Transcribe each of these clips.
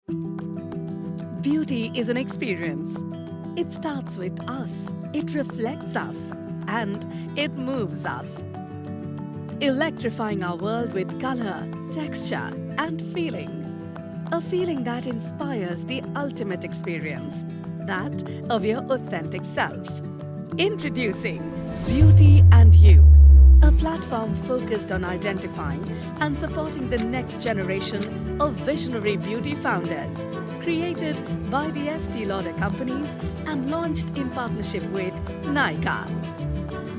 Beauty is an experience. It starts with us, it reflects us, and it moves us. Electrifying our world with color, texture, and feeling. A feeling that inspires the ultimate experience, that of your authentic self. Introducing Beauty&You, a platform focused on identifying and supporting the next generation of visionary beauty founders, created by the Estée Lauder Companies and launched in partnership with Nykaa.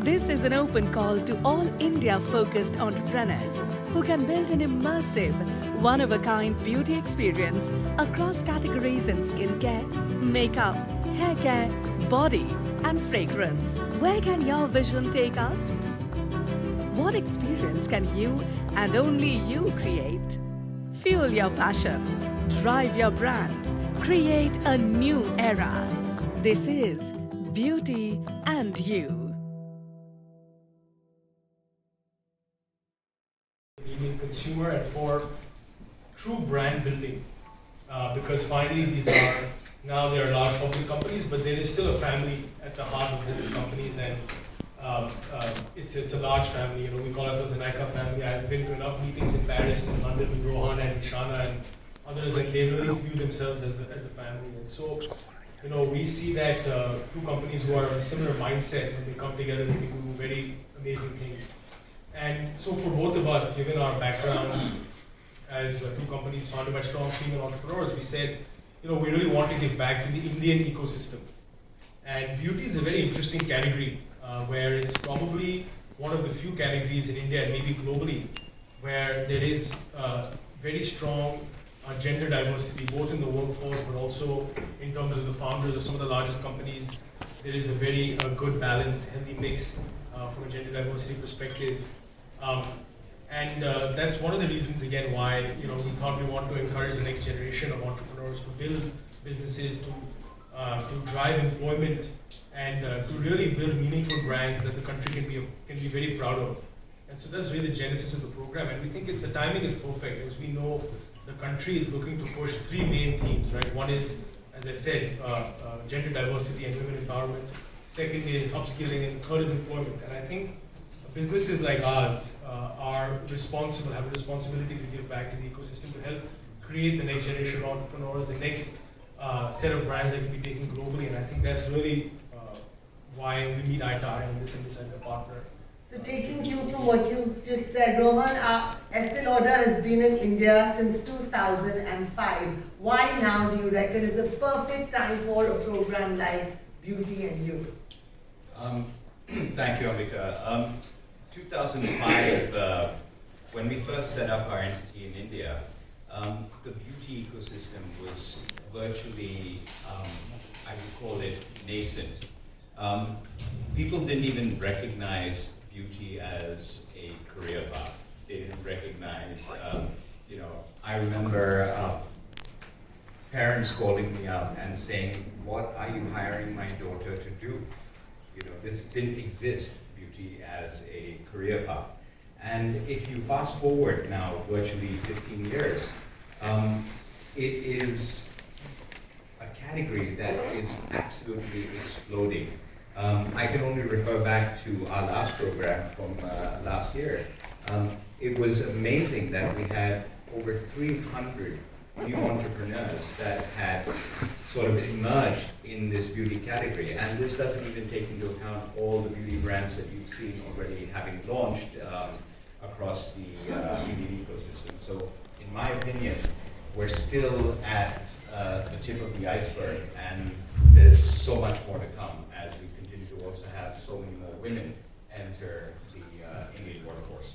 This is an open call to all India-focused entrepreneurs who can build an immersive, one-of-a-kind beauty experience across categories in skincare, makeup, hair care, body, and fragrance. Where can your vision take us? What experience can you and only you create? Fuel your passion, drive your brand, create a new era. This is Beauty&You. Indian consumer and for true brand building, because finally these are now they are large public companies, but there is still a family at the heart of both companies, and it's a large family. You know, we call ourselves the Nykaa family. I've been to enough meetings in Paris and London with Rohan and Shana and others, and they really view themselves as a family. And so, you know, we see that two companies who are of a similar mindset, when they come together, they can do very amazing things. And so for both of us, given our backgrounds as two companies founded by strong female entrepreneurs, we said, you know, we really want to give back to the Indian ecosystem. And beauty is a very interesting category, where it's probably one of the few categories in India and maybe globally where there is very strong gender diversity, both in the workforce but also in terms of the founders of some of the largest companies. There is a very good balance, healthy mix from a gender diversity perspective. And that's one of the reasons, again, why, you know, we thought we want to encourage the next generation of entrepreneurs to build businesses, to drive employment, and to really build meaningful brands that the country can be very proud of. And so that's really the genesis of the program. And we think the timing is perfect, as we know the country is looking to push three main themes, right? One is, as I said, gender diversity and women empowerment. Second is upskilling, and third is employment. And I think businesses like ours have a responsibility to give back to the ecosystem, to help create the next generation of entrepreneurs, the next set of brands that can be taken globally. And I think that's really why we meet eye to eye on this and decide to partner. So taking cue from what you just said, Rohan, Estée Lauder has been in India since 2005. Why now do you reckon is a perfect time for a program like Beauty&You? Thank you, Ambika. 2005, when we first set up our entity in India, the beauty ecosystem was virtually, I would call it nascent. People didn't even recognize beauty as a career path. They didn't recognize, you know, I remember parents calling me up and saying, "What are you hiring my daughter to do?" You know, this didn't exist, beauty as a career path. And if you fast forward now, virtually 15 years, it is a category that is absolutely exploding. I can only refer back to our last program from last year. It was amazing that we had over 300 new entrepreneurs that had sort of emerged in this beauty category. And this doesn't even take into account all the beauty brands that you've seen already having launched across the beauty ecosystem. So in my opinion, we're still at the tip of the iceberg, and there's so much more to come as we continue to also have so many more women enter the Indian workforce.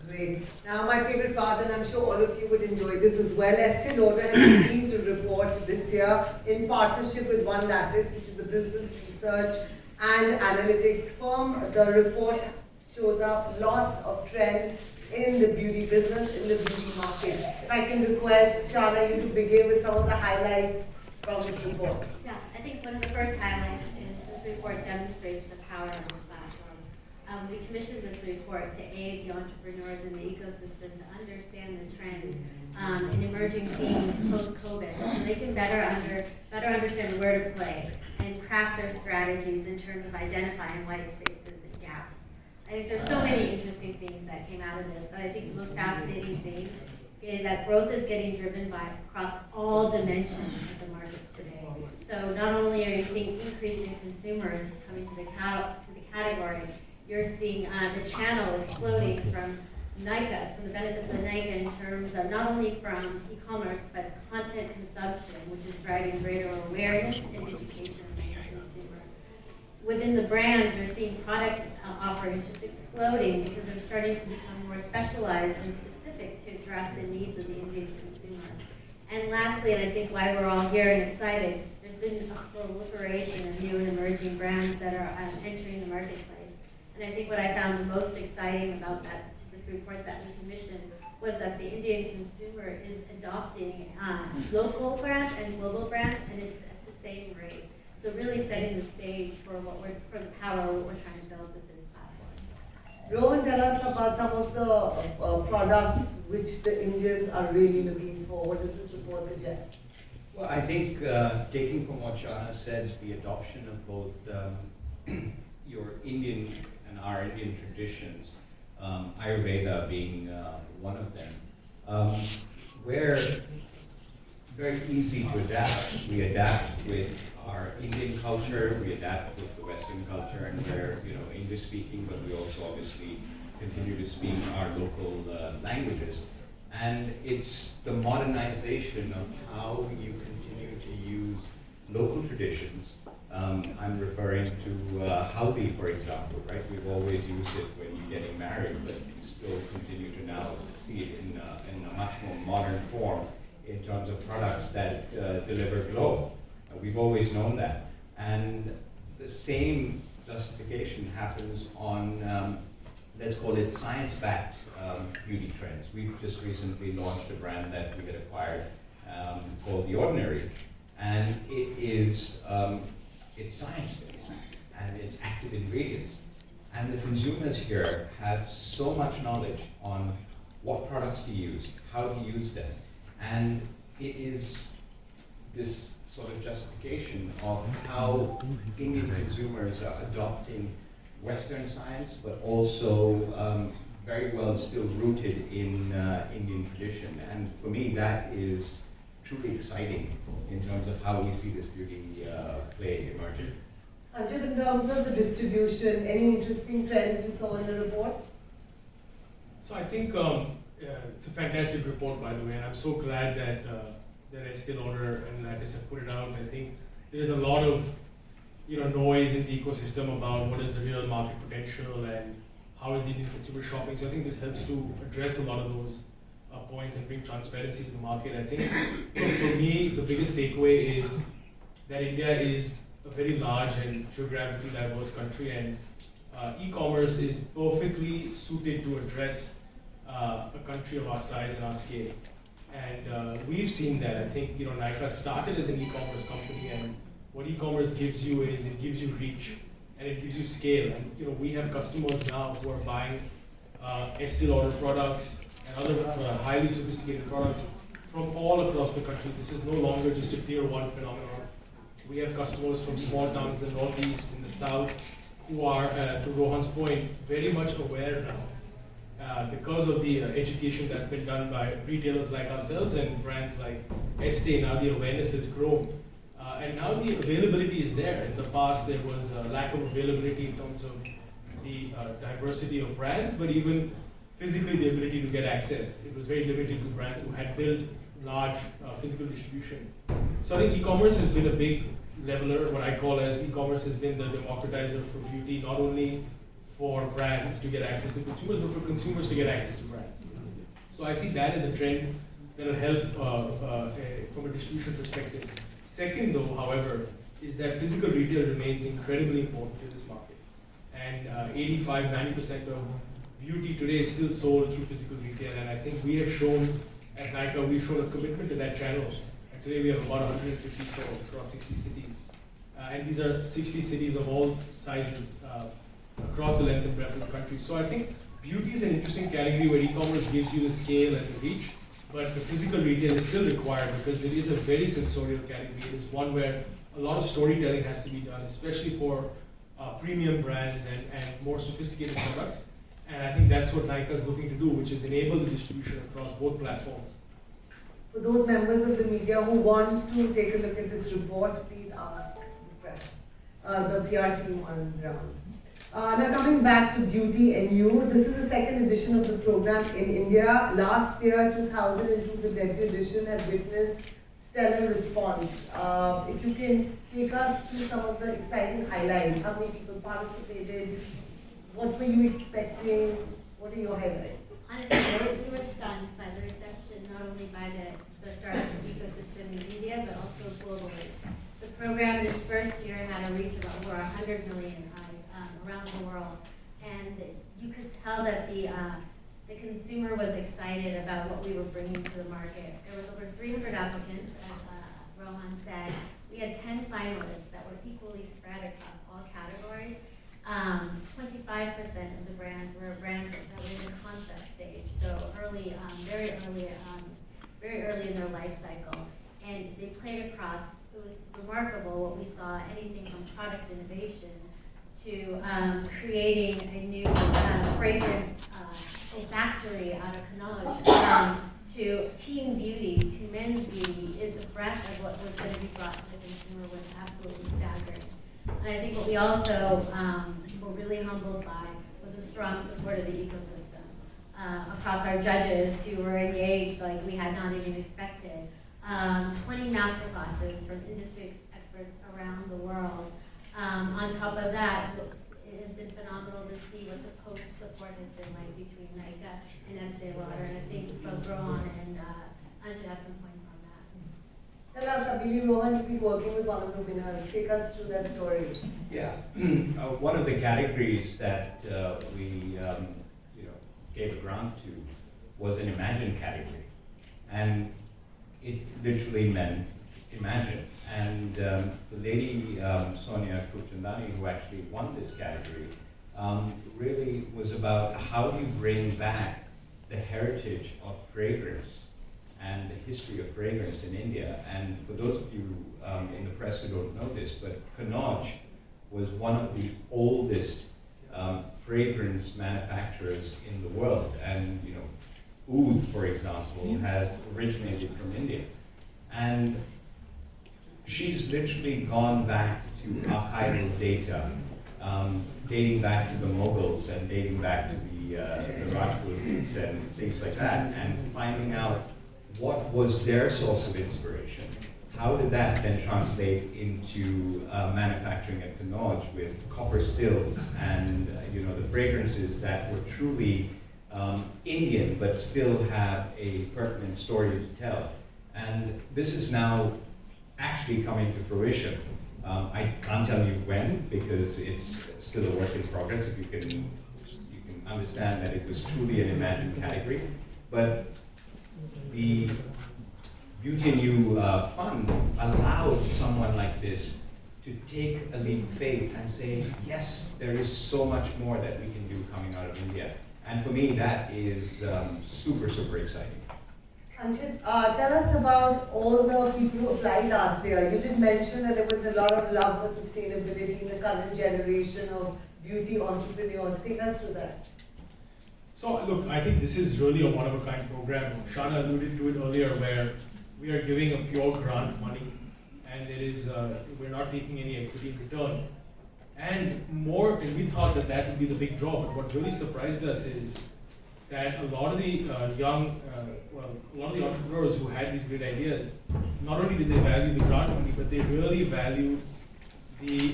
Great. Now my favorite part, and I'm sure all of you would enjoy this as well, Estée Lauder has been pleased to report this year in partnership with One Lattice, which is a business research and analytics firm. The report shows up lots of trends in the beauty business, in the beauty market. If I can request Shana, you to begin with some of the highlights from this report. Yeah, I think one of the first highlights is this report demonstrates the power of this platform. We commissioned this report to aid the entrepreneurs in the ecosystem to understand the trends and emerging themes post-COVID they can better understand where to play and craft their strategies in terms of identifying white spaces and gaps. I think there's so many interesting things that came out of this, but I think the most fascinating thing is that growth is getting driven by across all dimensions of the market today. So not only are you seeing increasing consumers coming to the category, you're seeing the channel exploding from NICA, from the benefits of NICA in terms of not only from e-commerce, but content consumption, which is driving greater awareness and education of the consumer. Within the brands, you're seeing products offerings just exploding because they're starting to become more specialized and specific to address the needs of the Indian consumer. And lastly, and I think why we're all here and excited, there's been a proliferation of new and emerging brands that are entering the marketplace. And I think what I found the most exciting about this report that we commissioned was that the Indian consumer is adopting local brands and global brands, and it's at the same rate. So really setting the stage for the power of what we're trying to build with this platform. Rohan, tell us about some of the products which the Indians are really looking for. What does this report suggest? Well, I think taking from what Shana said, the adoption of both your Indian and our Indian traditions, Ayurveda being one of them, we're very easy to adapt. We adapt with our Indian culture, we adapt with the Western culture, and we're English speaking, but we also obviously continue to speak our local languages. And it's the modernization of how you continue to use local traditions. I'm referring to haldi, for example, right? We've always used it when you're getting married, but you still continue to now see it in a much more modern form in terms of products that deliver glow. We've always known that. And the same justification happens on, let's call it science-backed beauty trends. We've just recently launched a brand that we had acquired called The Ordinary. And it is, it's science-based and it's active ingredients. And the consumers here have so much knowledge on what products to use, how to use them. And it is this sort of justification of how Indian consumers are adopting Western science, but also very well still rooted in Indian tradition. And for me, that is truly exciting in terms of how we see this beauty play emerging. Anjit, in terms of the distribution, any interesting trends you saw in the report? So I think it's a fantastic report, by the way, and I'm so glad that Estée Lauder and Lattice have put it out. I think there's a lot of noise in the ecosystem about what is the real market potential and how is the Indian consumer shopping. So I think this helps to address a lot of those points and bring transparency to the market. I think for me, the biggest takeaway is that India is a very large and geographically diverse country, and e-commerce is perfectly suited to address a country of our size and our scale. And we've seen that. I think Nykaa started as an e-commerce company, and what e-commerce gives you is it gives you reach and it gives you scale. And we have customers now who are buying Estée Lauder products and other highly sophisticated products from all across the country. This is no longer just a tier 1 phenomenon. We have customers from small towns in the northeast, in the south, who are, to Rohan's point, very much aware now because of the education that's been done by retailers like ourselves and brands like Estée. Now the awareness has grown. And now the availability is there. In the past, there was a lack of availability in terms of the diversity of brands, but even physically the ability to get access. It was very limited to brands who had built large physical distribution. So I think e-commerce has been a big leveler. What I call as e-commerce has been the democratizer for beauty, not only for brands to get access to consumers, but for consumers to get access to brands. So I see that as a trend that will help from a distribution perspective. Second, though, however, is that physical retail remains incredibly important in this market. And 85-90% of beauty today is still sold through physical retail. And I think we have shown, at Nykaa, we've shown a commitment to that channel. And today we have about 150 stores across 60 cities. And these are 60 cities of all sizes across the length and breadth of the country. So I think beauty is an interesting category where e-commerce gives you the scale and the reach, but the physical retail is still required because it is a very sensorial category. It is one where a lot of storytelling has to be done, especially for premium brands and more sophisticated products. And I think that's what Nykaa is looking to do, which is enable the distribution across both platforms. For those members of the media who want to take a look at this report, please ask the press, the PR team on the ground. Now coming back to Beauty&You, this is the second edition of the program in India. Last year, 2002, the debut edition had witnessed stellar response. If you can take us through some of the exciting highlights, how many people participated, what were you expecting, what are your highlights? Honestly, we were stunned by the reception, not only by the startup ecosystem in India, but also globally. The program in its first year had a reach of over 100 million around the world, and you could tell that the consumer was excited about what we were bringing to the market. There was over 300 applicants, as Rohan said. We had 10 finalists that were equally spread across all categories. 25% of the brands were brands that were in the concept stage, so early, very early in their life cycle, and they played across. It was remarkable what we saw, anything from product innovation to creating a new fragrance factory out of Kannauj, to teen beauty, to men's beauty. The breadth of what was going to be brought to the consumer was absolutely staggering. And I think what we also were really humbled by was the strong support of the ecosystem across our judges who were engaged like we had not even expected. 20 masterclasses from industry experts around the world. On top of that, it has been phenomenal to see what the post support has been like between Nykaa and Estée Lauder, and I think both Rohan and Anj have some points on that. Tell us, I believe Rohan, you've been working with one of the winners. Take us through that story. Yeah, one of the categories that we gave a grant to was an Imagine category, and it literally meant imagine. And the lady, Sonia Kuchandani, who actually won this category, really was about how do you bring back the heritage of fragrance and the history of fragrance in India. And for those of you in the press who don't know this, but Kannauj was one of the oldest fragrance manufacturers in the world. And oud, for example, has originated from India. And she's literally gone back to archival data, dating back to the Mughals and dating back to the Rajputs and things like that, and finding out what was their source of inspiration. How did that then translate into manufacturing at Kannauj with copper stills and the fragrances that were truly Indian but still have a pertinent story to tell. And this is now actually coming to fruition. I can't tell you when because it's still a work in progress. If you can understand that it was truly an Imagine category, but the Beauty&You fund allowed someone like this to take a leap of faith and say, yes, there is so much more that we can do coming out of India. And for me, that is super, super exciting. Anchit, tell us about all the people who applied last year. You did mention that there was a lot of love for sustainability in the current generation of beauty entrepreneurs. Take us through that. So look, I think this is really a one-of-a-kind program. Shana alluded to it earlier, where we are giving a pure grant money, and there is we're not taking any equity in return. And we thought that would be the big draw. But what really surprised us is that a lot of the a lot of the entrepreneurs who had these great ideas, not only did they value the grant money, but they really valued the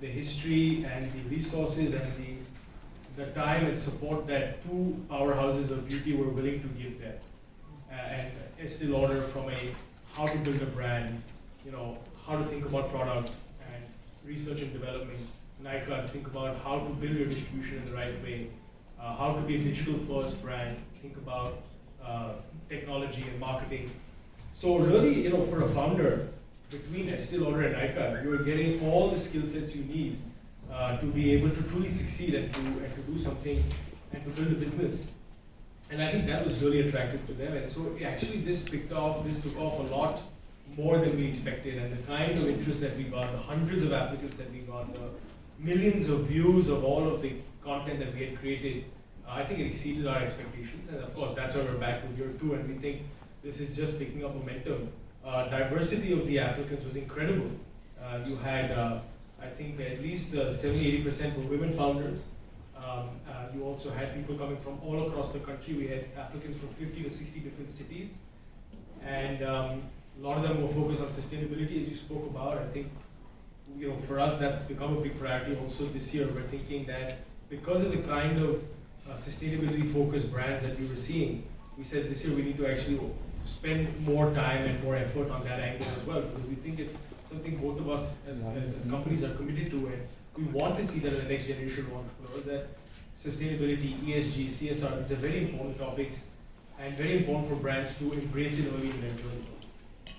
history and the resources and the time and support that two powerhouses of beauty were willing to give them. And Estée Lauder from how to build a brand, how to think about product and research and development. Nykaa to think about how to build your distribution in the right way. How to be a digital-first brand, think about technology and marketing. So really, for a founder, between Estée Lauder and Nykaa, you are getting all the skill sets you need to be able to truly succeed and to do something and to build a business. And I think that was really attractive to them. And so actually this took off a lot more than we expected. And the kind of interest that we got, the hundreds of applicants that we got, the millions of views of all of the content that we had created, I think it exceeded our expectations. And of course, that's why we're back with year 2. And we think this is just picking up momentum. Diversity of the applicants was incredible. You had, I think, at least 70-80% were women founders. You also had people coming from all across the country. We had applicants from 50 to 60 different cities. And a lot of them were focused on sustainability, as you spoke about. I think, for us, that's become a big priority also this year. We're thinking that because of the kind of sustainability-focused brands that we were seeing, we said this year we need to actually spend more time and more effort on that angle as well, because we think it's something both of us as companies are committed to, and we want to see that in the next generation of entrepreneurs, that sustainability, ESG, CSR, these are very important topics and very important for brands to embrace it early in their journey.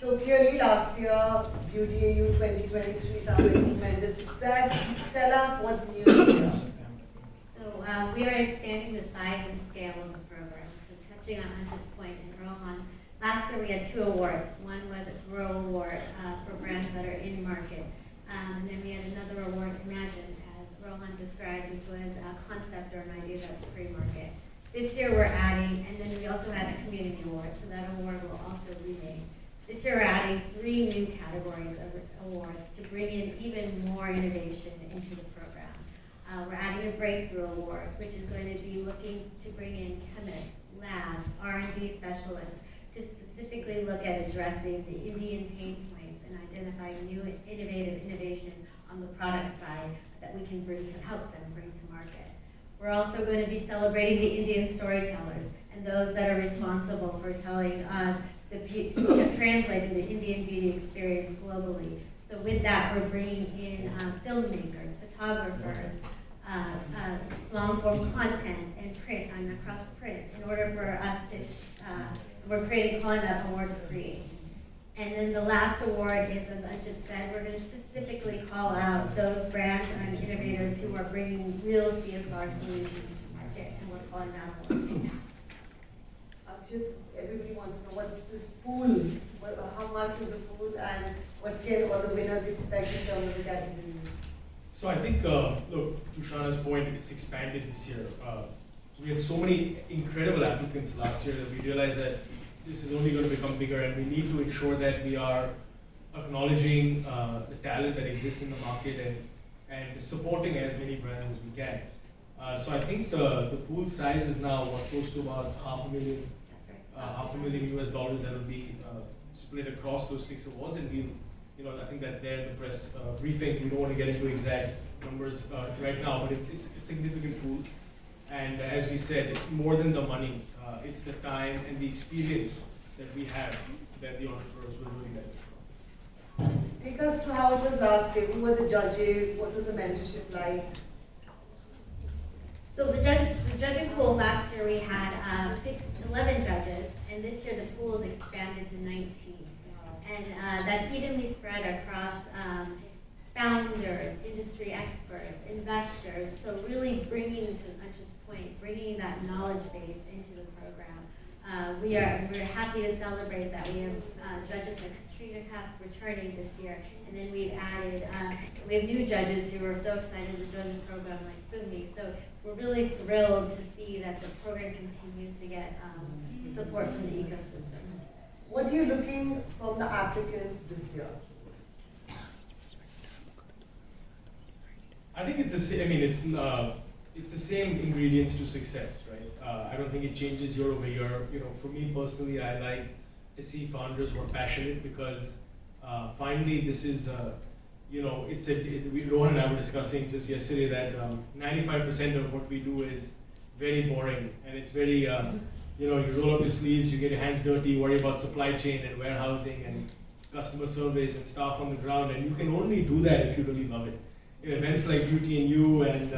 So clearly last year, Beauty&You 2023 sounded tremendous success. Tell us what's new this year. So we are expanding the size and scale of the program. So touching on Anjit's point and Rohan, last year we had 2 awards. One was a Grow Award for brands that are in market. And then we had another award, Imagine, as Rohan described, which was a concept or an idea that's pre-market. This year we're adding, and then we also had a community award, so that award will also remain. This year we're adding 3 new categories of awards to bring in even more innovation into the program. We're adding a breakthrough award, which is going to be looking to bring in chemists, labs, R&D specialists to specifically look at addressing the Indian pain points and identifying new innovative innovation on the product side that we can bring to help them bring to market. We're also going to be celebrating the Indian storytellers and those that are responsible for telling translating the Indian beauty experience globally. So with that, we're bringing in filmmakers, photographers, long-form content and print and across print in order for us to, we're calling that award Create. And then the last award is, as Anjit said, we're going to specifically call out those brands and innovators who are bringing real CSR solutions to market, and we're calling that award. Everybody wants to know what's this pool, how much is the pool, and what can all the winners expect in terms of the category? So I think, look, to Shana's point, it's expanded this year. We had so many incredible applicants last year that we realized that this is only going to become bigger, and we need to ensure that we are acknowledging the talent that exists in the market and supporting as many brands as we can. So I think the pool size is now close to about $500,000 US dollars that will be split across those 6 awards, and I think that's there in the press briefing. We don't want to get into exact numbers right now, but it's a significant pool. And as we said, more than the money, it's the time and the experience that we have that the entrepreneurs will really benefit from. Take us to how it was last year. Who were the judges? What was the mentorship like? So the judging pool last year we had 11 judges, and this year the pool is expanded to 19. And that's evenly spread across founders, industry experts, investors. So really bringing, to Anjit's point, bringing that knowledge base into the program. We're happy to celebrate that we have judges like Katrina Cup returning this year, and then we've added we have new judges who are so excited to join the program like Fumi. So we're really thrilled to see that the program continues to get support from the ecosystem. What are you looking from the applicants this year? I think it's the same. I mean, it's the same ingredients to success, right? I don't think it changes year over year. For me personally, I like to see founders who are passionate because finally, this is Rohan and I were discussing just yesterday that 95% of what we do is very boring, and it's very you roll up your sleeves, you get your hands dirty, worry about supply chain and warehousing and customer service and staff on the ground, and you can only do that if you really love it. Events like Beauty&You and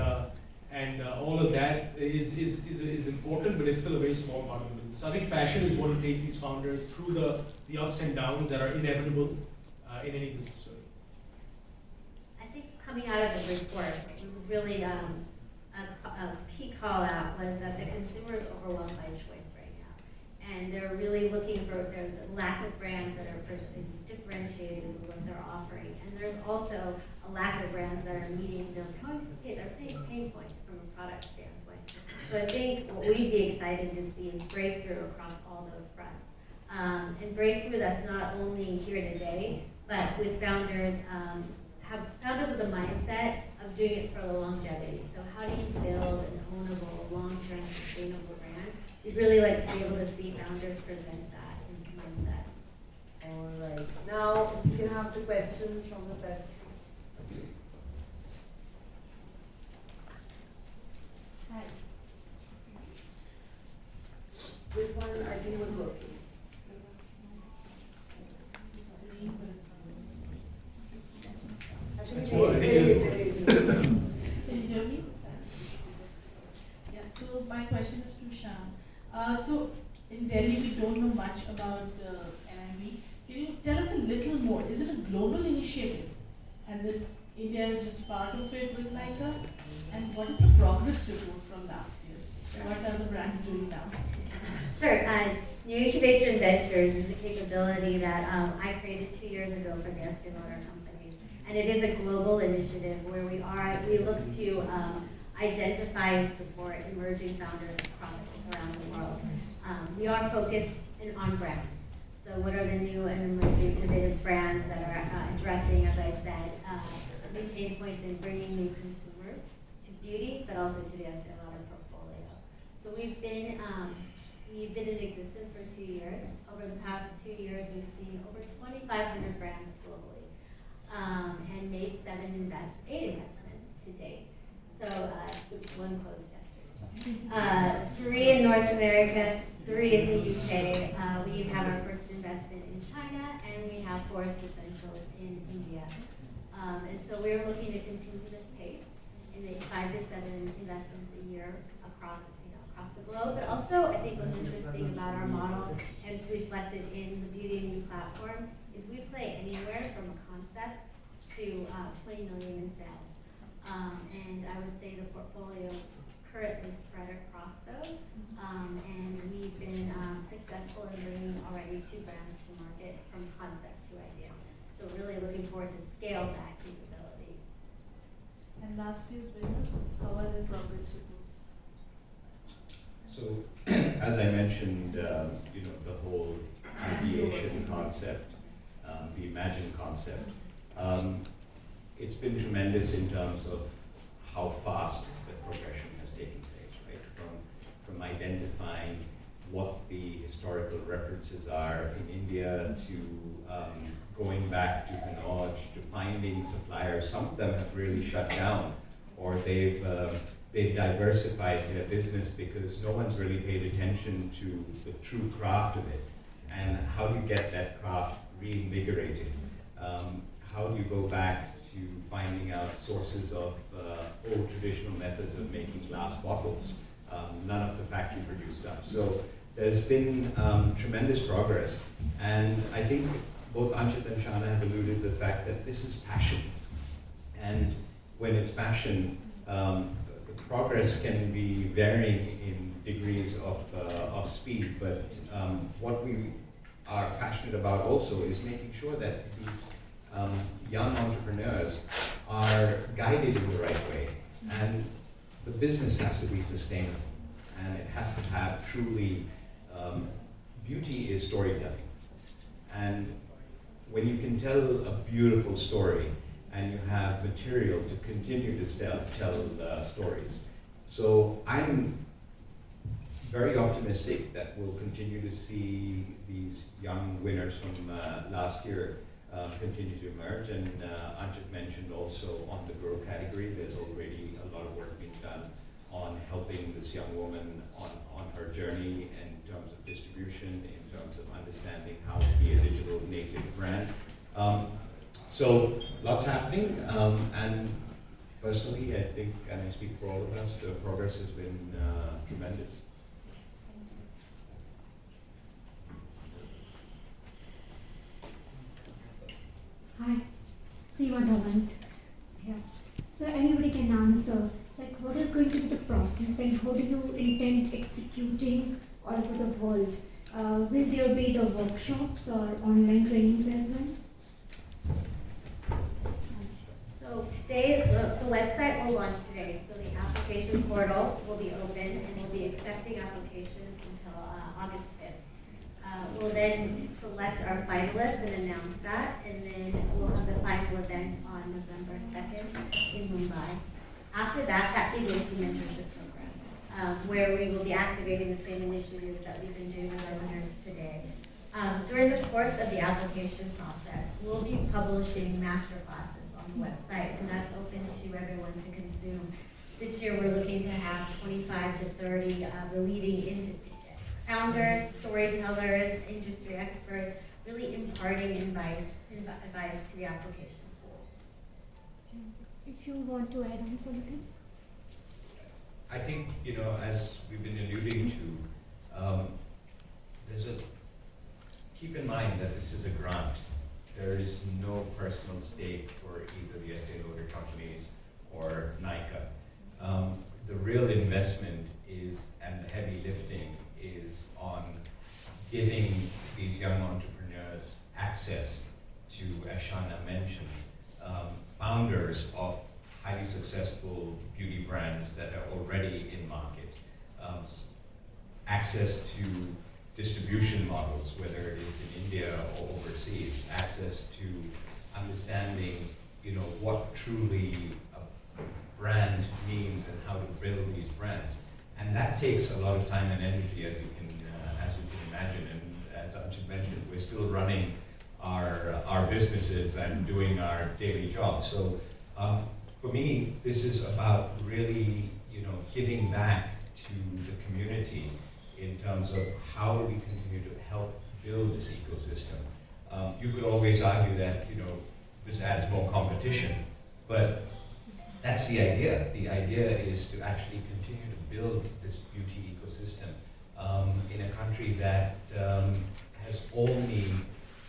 all of that is important, but it's still a very small part of the business. So I think passion is what will take these founders through the ups and downs that are inevitable in any business story. I think coming out of the report, it was really a key call out was that the consumer is overwhelmed by choice right now. And they're really looking for, there's a lack of brands that are differentiated with what they're offering. And there's also a lack of brands that are meeting their pain points from a product standpoint. So I think what we'd be excited to see is breakthrough across all those fronts. And breakthrough that's not only here today, but with founders, have founders with a mindset of doing it for the longevity. So how do you build an ownable, long-term, sustainable brand? We'd really like to be able to see founders present that in mindset. All right. Now we can have the questions from the press. Hi. This one I think was working. That's what I think is. Can you hear me? Yeah, so my question is to Shyam. So in Delhi, we don't know much about NIV. Can you tell us a little more? Is it a global initiative? And this India is just part of it with Leica? And what is the progress report from last year? What are the brands doing now? Sure. New Incubation Ventures is a capability that I created 2 years ago for the Estée Lauder Companies. And it is a global initiative where we look to identify and support emerging founders around the world. We are focused on brands. So what are the new and emerging innovative brands that are addressing, as I said, the pain points in bringing new consumers to beauty, but also to the Estée Lauder portfolio. So we've been in existence for 2 years. Over the past 2 years, we've seen over 2,500 brands globally, and made 8 investments to date. So one closed yesterday. 3 in North America, 3 in the UK. We have our first investment in China, and we have Forest Essentials in India. And so we're looking to continue this pace and make 5 to 7 investments a year across the globe. But also, I think what's interesting about our model, and it's reflected in the Beauty&You platform, is we play anywhere from a concept to 20 million in sales. And I would say the portfolio is currently spread across those. And we've been successful in bringing already 2 brands to market from concept to idea. So really looking forward to scale that capability. And last year's winners, how are the progress reports? So, as I mentioned, the whole ideation concept, the Imagine concept, it's been tremendous in terms of how fast the progression has taken place, right? From identifying what the historical references are in India to going back to Manoj, to finding suppliers. Some of them have really shut down, or they've diversified their business because no one's really paid attention to the true craft of it. And how do you get that craft reinvigorated? How do you go back to finding out sources of old traditional methods of making glass bottles, none of the factory produced stuff. So there's been tremendous progress. And I think both Anchit and Shana have alluded to the fact that this is passion. And when it's passion, the progress can be varying in degrees of speed, but what we are passionate about also is making sure that these young entrepreneurs are guided in the right way, and the business has to be sustainable, and it has to have truly, beauty is storytelling, and when you can tell a beautiful story and you have material to continue to tell stories. So I'm very optimistic that we'll continue to see these young winners from last year continue to emerge. And Anchit mentioned also on the grow category, there's already a lot of work being done on helping this young woman on her journey in terms of distribution, in terms of understanding how to be a digital native brand. So lots happening, and personally, I think, and I speak for all of us, the progress has been tremendous. Hi, Seema Dhawan. Yeah. So anybody can answer, like, what is going to be the process and how do you intend executing all over the world? Will there be the workshops or online trainings as well? So today, the website will launch today, so the application portal will be open and we'll be accepting applications until August 5th. We'll then select our finalists and announce that, and then we'll have the final event on November 2nd in Mumbai. After that, that begins the mentorship program, where we will be activating the same initiatives that we've been doing with our winners today. During the course of the application process, we'll be publishing master classes on the website, and that's open to everyone to consume. This year, we're looking to have 25 to 30 the leading founders, storytellers, industry experts, really imparting advice to the application pool. If you want to add on something. I think, as we've been alluding to, keep in mind that this is a grant. There is no personal stake for either the Estée Lauder Companies or Nykaa. The real investment and the heavy lifting is on giving these young entrepreneurs access to, as Shana mentioned, founders of highly successful beauty brands that are already in market, access to distribution models, whether it is in India or overseas, access to understanding, what truly a brand means and how to build these brands. And that takes a lot of time and energy, as you can imagine. And as Anshul mentioned, we're still running our businesses and doing our daily jobs. So for me, this is about really, giving back to the community in terms of how do we continue to help build this ecosystem. You could always argue that, this adds more competition, but that's the idea. The idea is to actually continue to build this beauty ecosystem in a country that has only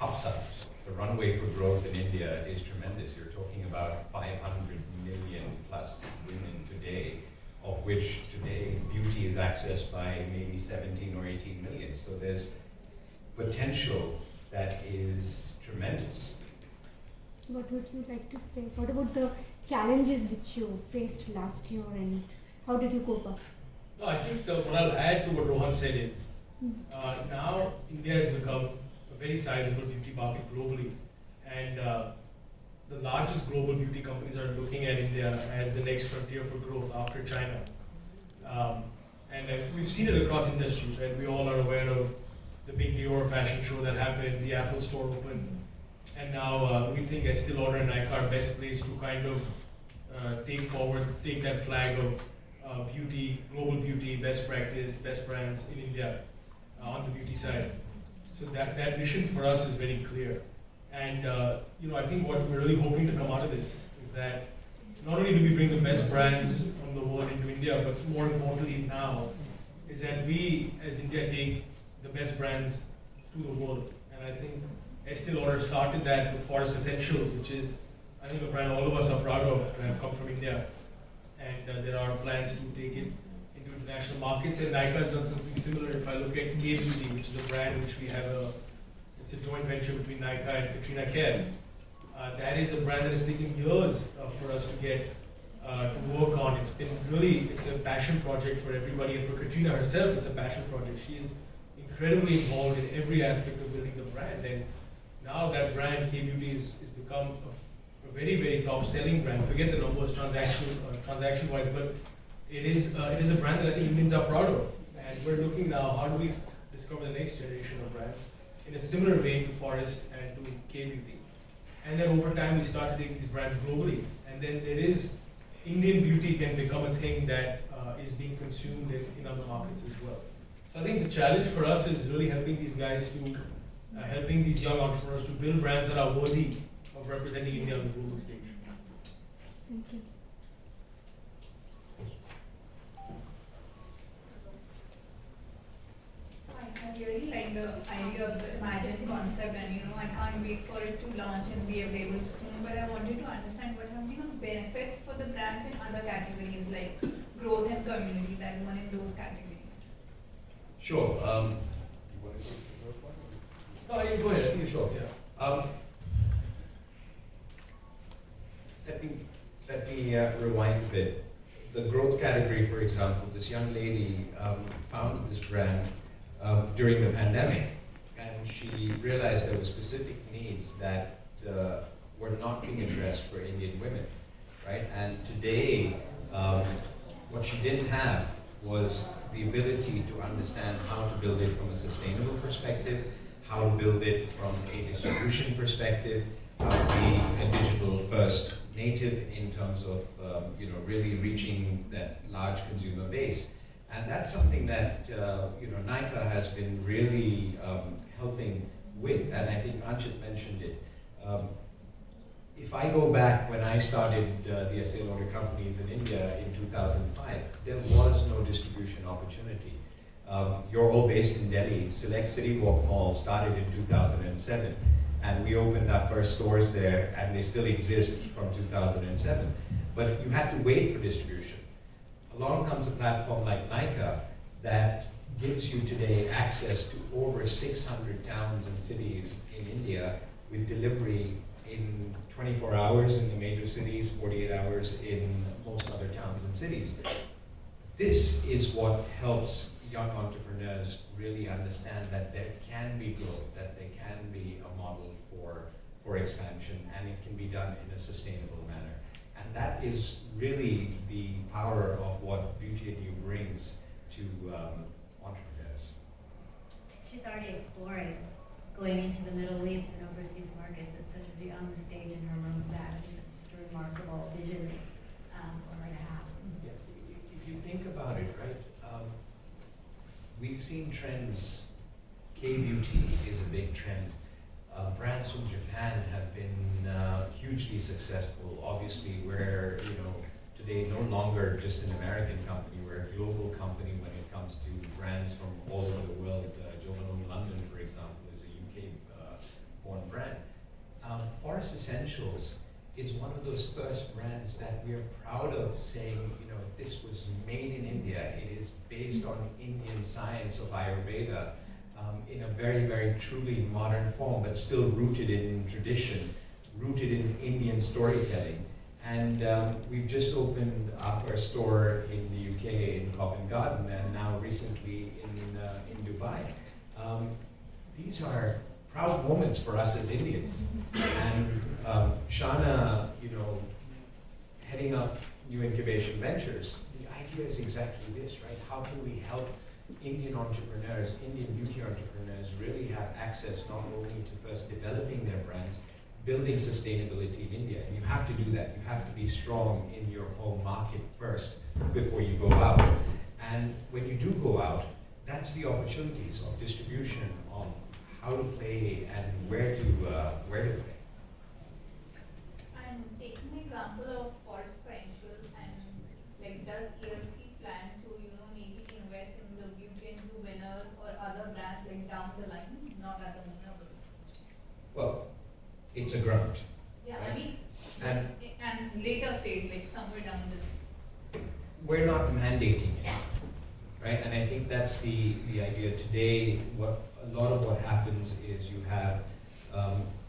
upsides. The runway for growth in India is tremendous. You're talking about 500 million plus women today, of which today beauty is accessed by maybe 17 or 18 million. So there's potential that is tremendous. What would you like to say? What about the challenges which you faced last year and how did you cope up? No, I think what I'll add to what Rohan said is, now India has become a very sizable beauty market globally, and the largest global beauty companies are looking at India as the next frontier for growth after China. And we've seen it across industries, right? We all are aware of the big Dior fashion show that happened, the Apple store opened, and now we think Estée Lauder and Nykaa are best placed to kind of take that flag of beauty, global beauty, best practice, best brands in India on the beauty side. So that mission for us is very clear. And I think what we're really hoping to come out of this is that not only do we bring the best brands from the world into India, but more importantly now, is that we as India take the best brands to the world. And I think Estée Lauder started that with Forest Essentials, which is, I think, a brand all of us are proud of to have come from India. And there are plans to take it into international markets. And Nykaa has done something similar. If I look at K-Beauty, which is a brand which we have it's a joint venture between Nykaa and Katrina Kaif. That is a brand that has taken years for us to get to work on. It's a passion project for everybody, and for Katrina herself, it's a passion project. She is incredibly involved in every aspect of building the brand, and now that brand, K-Beauty, is become a very, very top-selling brand. Forget the numbers transaction-wise, but it is a brand that I think Indians are proud of, and we're looking now, how do we discover the next generation of brands in a similar vein to Forest and to K-Beauty. And then over time, we start taking these brands globally. And then there is, Indian beauty can become a thing that is being consumed in other markets as well. So I think the challenge for us is really helping these guys helping these young entrepreneurs to build brands that are worthy of representing India on the global stage. Thank you. I really like the idea of the Imagine concept, and I can't wait for it to launch and be available soon. But I wanted to understand what have been the benefits for the brands in other categories. Like, growth and community that one in those categories? Sure. No, you go ahead, please. Sure. Yeah. Let me rewind a bit. The growth category, for example, this young lady founded this brand during the pandemic, and she realized there were specific needs that were not being addressed for Indian women, right? And today, what she didn't have was the ability to understand how to build it from a sustainable perspective, how to build it from a distribution perspective, how to be a digital first native in terms of really reaching that large consumer base. And that's something that Nykaa has been really helping with, and I think Anchit mentioned it. If I go back when I started the Estée Lauder Companies in India in 2005, there was no distribution opportunity. You're all based in Delhi. Select City Walk Mall started in 2007, and we opened our first stores there, and they still exist from 2007. But you had to wait for distribution. Along comes a platform like Nykaa that gives you today access to over 600 towns and cities in India with delivery in 24 hours in the major cities, 48 hours in most other towns and cities. This is what helps young entrepreneurs really understand that there can be growth, that there can be a model for expansion, and it can be done in a sustainable manner. And that is really the power of what Beauty&You brings to entrepreneurs. She's already exploring going into the Middle East and overseas markets. It's such a big on the stage in her room that I think it's just a remarkable vision for her to have. Yeah, if you think about it, right, we've seen trends. K-beauty is a big trend. Brands from Japan have been hugely successful. Obviously, we're today no longer just an American company. We're a global company when it comes to brands from all over the world. Jovan London, for example, is a UK-born brand. Forest Essentials is one of those first brands that we are proud of saying, this was made in India. It is based on Indian science of Ayurveda in a very, very truly modern form, but still rooted in tradition, rooted in Indian storytelling. And we've just opened our first store in the UK in Covent Garden, and now recently in Dubai. These are proud moments for us as Indians. And Shana, heading up New Incubation Ventures, the idea is exactly this, right? How can we help Indian entrepreneurs, Indian beauty entrepreneurs really have access not only to first developing their brands, building sustainability in India. And you have to do that. You have to be strong in your home market first before you go out. And when you do go out, that's the opportunities of distribution, of how to play and where to play. And taking the example of Forest Essentials, and does ELC plan to maybe invest in the Beauty&You winners or other brands down the line, not at the moment? Well, it's a grant. Yeah, right? I mean, And later stage, somewhere down the we're not mandating it, right? And I think that's the idea today. A lot of what happens is you have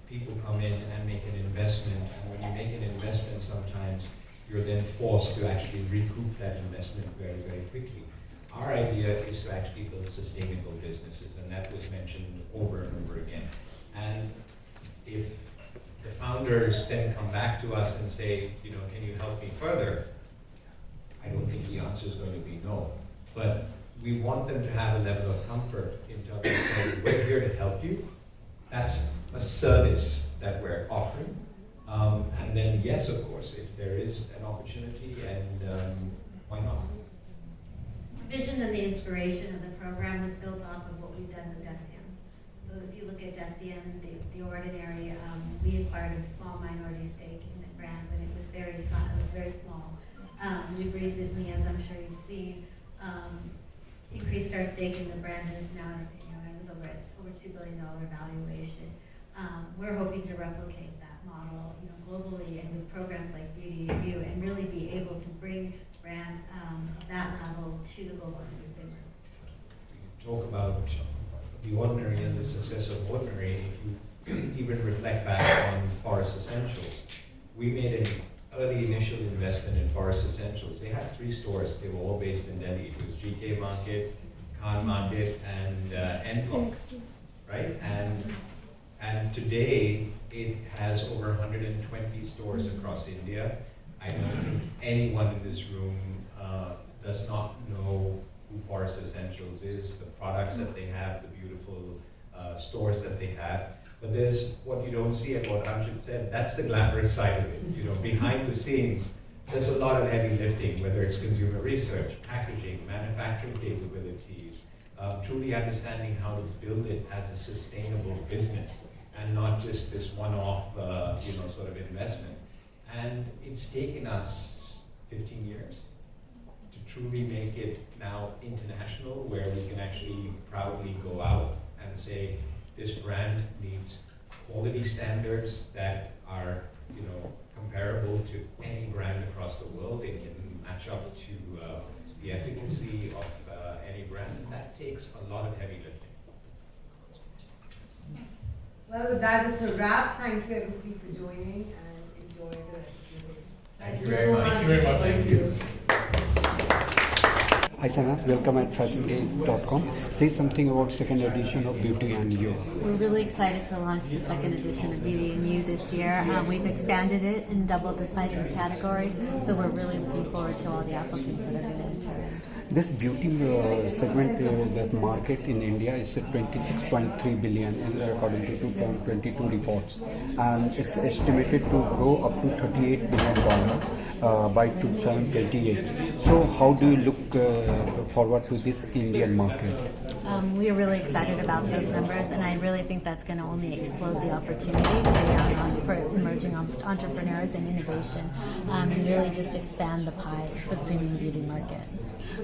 people come in and make an investment, and when you make an investment, sometimes you're then forced to actually recoup that investment very, very quickly. Our idea is to actually build sustainable businesses, and that was mentioned over and over again. And if the founders then come back to us and say, can you help me further? I don't think the answer is going to be no. But we want them to have a level of comfort in terms of saying, we're here to help you. That's a service that we're offering. And then, yes, of course, if there is an opportunity, and why not? The vision and the inspiration of the program was built off of what we've done with Decium. So if you look at Decium, the Ordinary, we acquired a small minority stake in the brand when it was very small. We've recently, as I'm sure you've seen, increased our stake in the brand, and it's now, it was over $2 billion valuation. We're hoping to replicate that model, globally, and with programs like Beauty&You, and really be able to bring brands to the global consumer. Talk about the ordinary and the success of ordinary. If you even reflect back on Forest Essentials, we made an early initial investment in Forest Essentials. They had 3 stores. They were all based in Delhi. It was GK Market, Khan Market, and Enflon, right? And today it has over 120 stores across India. I don't think anyone in this room does not know who Forest Essentials is, the products that they have, the beautiful stores that they have. But there's what you don't see, and what Anshit said, that's the glamorous side of it. You know, behind the scenes, there's a lot of heavy lifting, whether it's consumer research, packaging, manufacturing capabilities, truly understanding how to build it as a sustainable business and not just this one-off, sort of investment. And it's taken us 15 years to truly make it now international, where we can actually proudly go out and say, this brand meets quality standards that are, comparable to any brand across the world. It can match up to the efficacy of any brand, and that takes a lot of heavy lifting. Well, with that, it's a wrap. Thank you everybody for joining, and enjoy the rest of your day. Thank you very much. Thank you very much. Thank you. Hi Sana, welcome at fashiondays.com. Say something about second edition of Beauty&You. We're really excited to launch the second edition of Beauty&You this year. We've expanded it and doubled the size of categories, so we're really looking forward to all the applicants that are going to enter. This beauty segment, that market in India is at 26.3 billion according to 2022 reports, and it's estimated to grow up to $38 billion by 2028. So how do you look forward to this Indian market? We are really excited about those numbers, and I really think that's going to only explode the opportunity for emerging entrepreneurs and innovation, and really just expand the pie for the premium beauty market.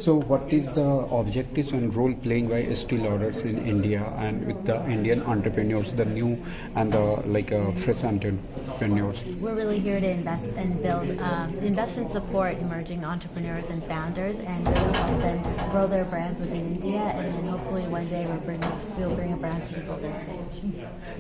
So what is the objectives and role playing by Estée Lauder in India and with the Indian entrepreneurs, the new and the fresh entrepreneurs? We're really here to invest and build, invest and support emerging entrepreneurs and founders, and really help them grow their brands within India, and then hopefully one day we'll bring a brand to the global stage.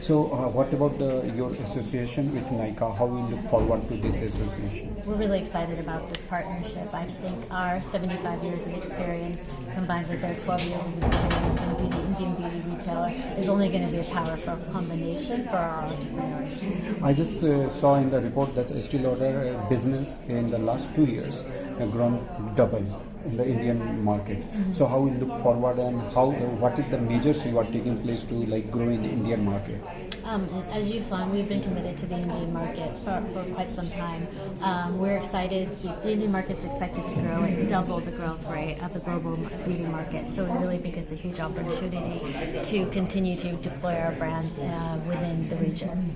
So what about your association with Nykaa? How we look forward to this association? We're really excited about this partnership. I think our 75 years of experience combined with their 12 years of experience in Indian beauty retailer is only going to be a powerful combination for our entrepreneurs. I just saw in the report that Estée Lauder business in the last 2 years have grown double in the Indian market. So how we look forward, and what is the measures you are taking place to grow in the Indian market? As you've seen, we've been committed to the Indian market for quite some time. We're excited. The Indian market is expected to grow at double the growth rate of the global beauty market. So we really think it's a huge opportunity to continue to deploy our brands within the region.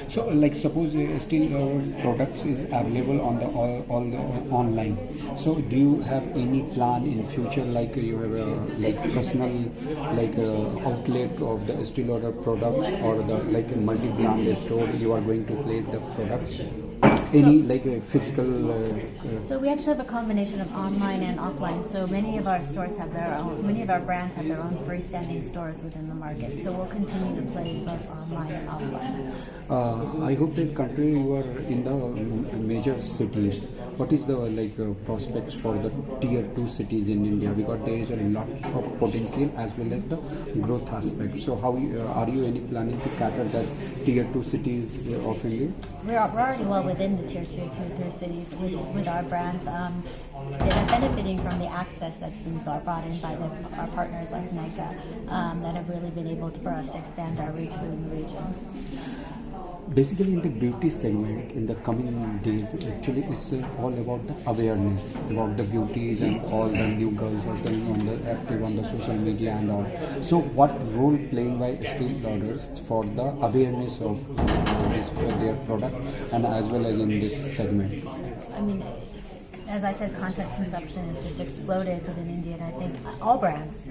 So, suppose Estée Lauder products is available on all the online. So, do you have any plan in future, you have a personal outlet of the Estée Lauder products, or the a multi-brand store you are going to place the products? Any physical? So we actually have a combination of online and offline. So many of our stores have their own. Many of our brands have their own freestanding stores within the market. So we'll continue to play both online and offline. I hope that country you are in the major cities. What is the prospects for the tier 2 cities in India? Because there is a lot of potential as well as the growth aspect. So how are you any planning to cater that tier 2 cities of India? We're already well within the tier 2, tier 3 cities with our brands. They're benefiting from the access that's been brought in by our partners like Nykaa, that have really been able for us to expand our reach within the region. Basically, in the beauty segment, in the coming days, actually it's all about the awareness about the beauties, and all the new girls are going active on the social media and all. So what role playing by Estée Lauder for the awareness of their product and as well as in this segment? I mean, as I said, content consumption has just exploded within India, and I think all brands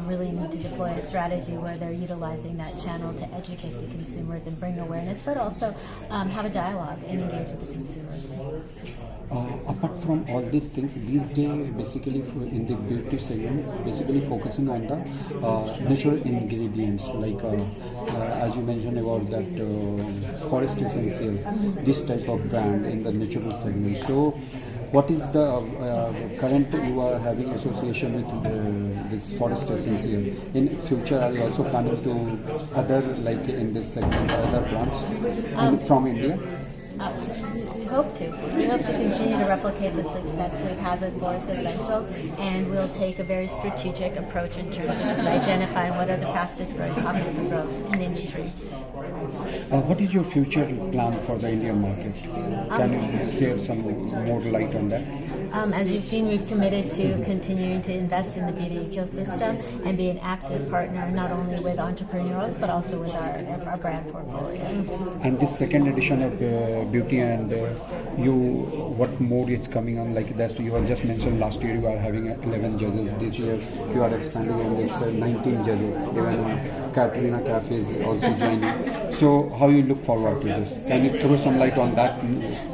really need to deploy a strategy where they're utilizing that channel to educate the consumers and bring awareness, but also have a dialogue and engage with the consumers. Apart from all these things, these days basically in the beauty segment, basically focusing on the natural ingredients, like as you mentioned about that Forest Essential, this type of brand in the natural segment. So what is the current you are having association with this Forest Essential? In future, are you also planning to other, like in this segment, other brands from India? We hope to. We hope to continue to replicate the success we've had with Forest Essentials, and we'll take a very strategic approach in terms of just identifying what are the fastest growing pockets of growth in the industry. What is your future plan for the Indian market? Can you share some more light on that? As you've seen, we've committed to continuing to invest in the beauty ecosystem and be an active partner not only with entrepreneurs but also with our brand portfolio. And this second edition of Beauty&You, what mode it's coming on? Like that, you have just mentioned last year you are having 11 judges. This year you are expanding on this 19 judges. Even Katrina Cafe is also joining. So how you look forward to this? Can you throw some light on that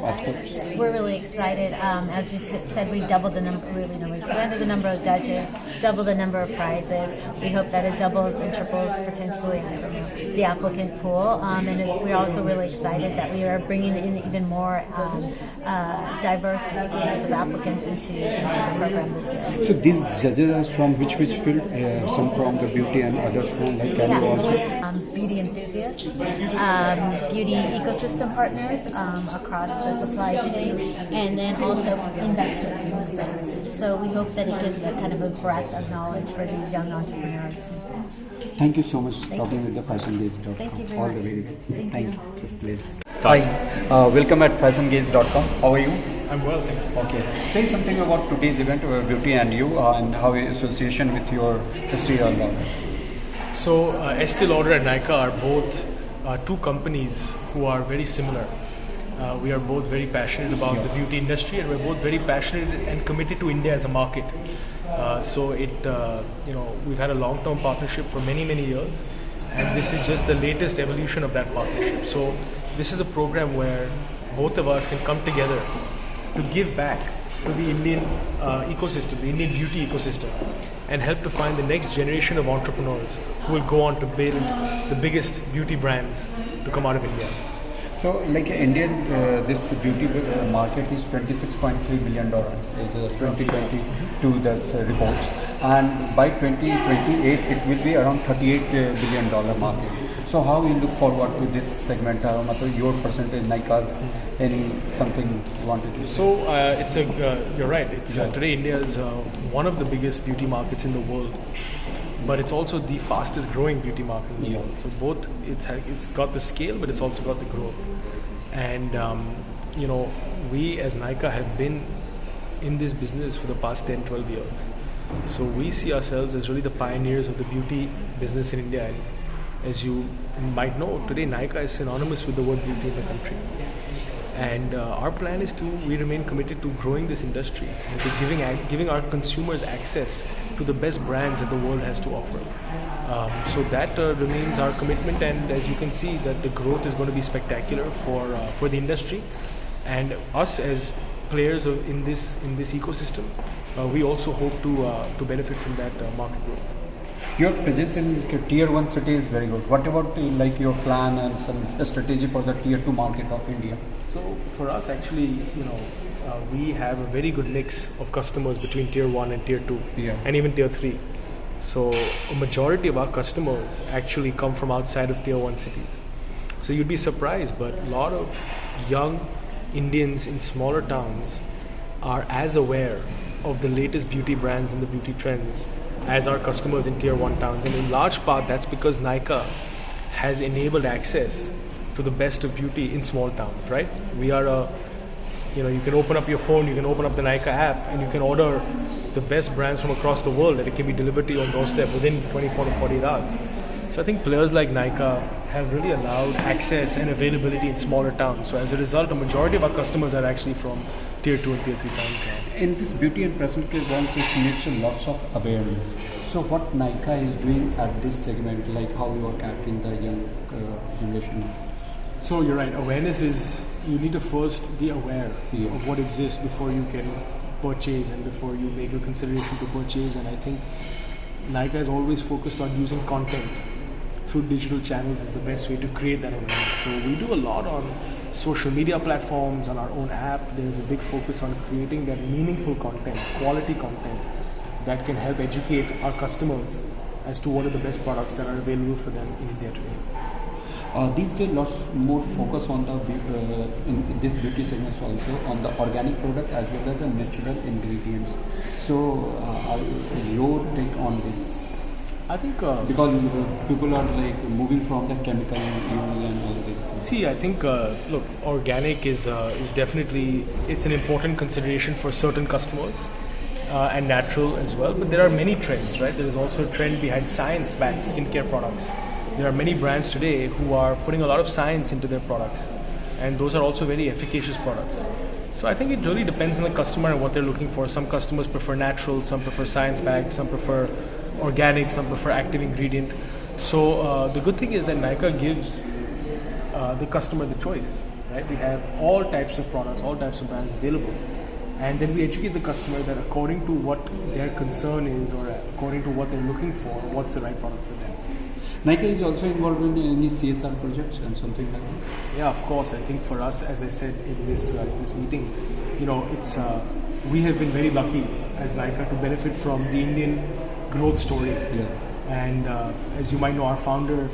aspect? We're really excited. As you said, we doubled the number. We expanded the number of judges, doubled the number of prizes. We hope that it doubles and triples potentially the applicant pool. And we're also really excited that we are bringing in even more diverse groups of applicants into the program this year. So these judges are from which field? Some from the beauty and others from like can you also? Beauty enthusiasts, beauty ecosystem partners across the supply chain, and then also investors in the space. So we hope that it gives a kind of a breadth of knowledge for these young entrepreneurs. Thank you so much talking with the FashionGaze.com. Thank you very All much. the very good. Thank you. Yes, please. Hi, welcome at FashionGaze.com. How are you? I'm well, thank you. Okay. Say something about today's event, Beauty&You, and how association with your Estée Lauder. So Estée Lauder and Nykaa are both two companies who are very similar. We are both very passionate about the beauty industry, and we're both very passionate and committed to India as a market. We've had a long-term partnership for many years, and this is just the latest evolution of that partnership. So this is a program where both of us can come together to give back to the Indian ecosystem, the Indian beauty ecosystem, and help to find the next generation of entrepreneurs who will go on to build the biggest beauty brands to come out of India. So, like Indian, this beauty market is $26.3 billion is 2022 that's reports, and by 2028 it will be around $38 billion market. So, how you look forward to this segment? Your percentage, Nykaa's, any something you wanted to say? So, you're right. It's today India is one of the biggest beauty markets in the world, but it's also the fastest growing beauty market in the world. So both it's got the scale, but it's also got the growth. And we as Nykaa have been in this business for the past 10-12 years. So we see ourselves as really the pioneers of the beauty business in India. And as you might know, today Nykaa is synonymous with the word beauty in the country. And our plan is we remain committed to growing this industry and to giving our consumers access to the best brands that the world has to offer. So that remains our commitment, and as you can see, that the growth is going to be spectacular for the industry, and us as players in this ecosystem, we also hope to benefit from that market growth. Your presence in tier 1 city is very good. What about like your plan and some strategy for the tier 2 market of India? So for us, actually, we have a very good mix of customers between tier 1 and tier 2, and even tier 3. So a majority of our customers actually come from outside of tier 1 cities. So you'd be surprised, but a lot of young Indians in smaller towns are as aware of the latest beauty brands and the beauty trends as our customers in tier 1 towns. And in large part, that's because Nykaa has enabled access to the best of beauty in small towns, right? We are you can open up your phone, you can open up the Nykaa app, and you can order the best brands from across the world, that it can be delivered to your doorstep within 24 to 48 hours. So I think players like Nykaa have really allowed access and availability in smaller towns. So as a result, a majority of our customers are actually from tier 2 and tier 3 towns now. In this beauty and personal care branch, it needs lots of awareness. So what Nykaa is doing at this segment, like how you are capturing the young generation? So you're right, awareness is, you need to first be aware of what exists before you can purchase and before you make a consideration to purchase. And I think Nykaa has always focused on using content through digital channels is the best way to create that awareness. So we do a lot on social media platforms, on our own app. There's a big focus on creating that meaningful content, quality content that can help educate our customers as to what are the best products that are available for them in India today. These days, lots more focus on the in this beauty segments also on the organic product as well as the natural ingredients. So, your take on this? I think because people are like moving from the chemical use and all this. See, I think look, organic is definitely, it's an important consideration for certain customers and natural as well. But there are many trends, right? There is also a trend behind science-backed skincare products. There are many brands today who are putting a lot of science into their products, and those are also very efficacious products. So I think it really depends on the customer and what they're looking for. Some customers prefer natural, some prefer science-backed, some prefer organic, some prefer active ingredient. So the good thing is that Nykaa gives the customer the choice, right? We have all types of products, all types of brands available, and then we educate the customer that according to what their concern is or according to what they're looking for, what's the right product for them. Nykaa is also involved in any CSR projects and something like that? Yeah, of course. I think for us, as I said in this meeting, you know, it's we have been very lucky as Nykaa to benefit from the Indian growth story. Yeah. And as you might know, our founder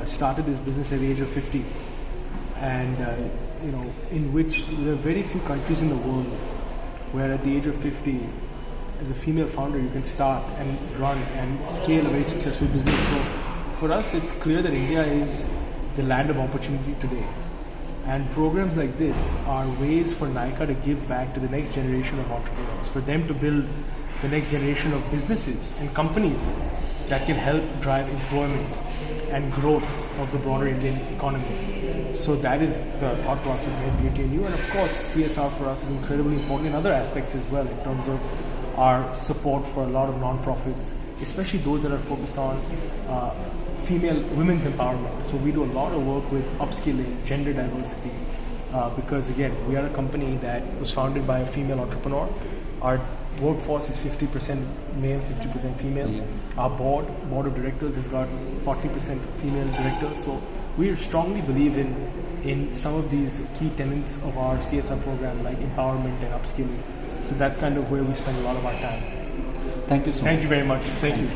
started this business at the age of 50, and you know, in which there are very few countries in the world where at the age of 50, as a female founder, you can start and run and scale a very successful business. So for us, it's clear that India is the land of opportunity today. And programs like this are ways for Nykaa to give back to the next generation of entrepreneurs, for them to build the next generation of businesses and companies that can help drive employment and growth of the broader Indian economy. So that is the thought process behind Beauty&You. And of course, CSR for us is incredibly important in other aspects as well, in terms of our support for a lot of non-profits, especially those that are focused on women's empowerment. So we do a lot of work with upskilling, gender diversity, because again, we are a company that was founded by a female entrepreneur. Our workforce is 50% male, 50% female. Yeah. Our board of directors has got 40% female directors. So we strongly believe in some of these key tenets of our CSR program, like empowerment and upskilling. So that's kind of where we spend a lot of our time. Thank you so much. Thank you very much. Thank you.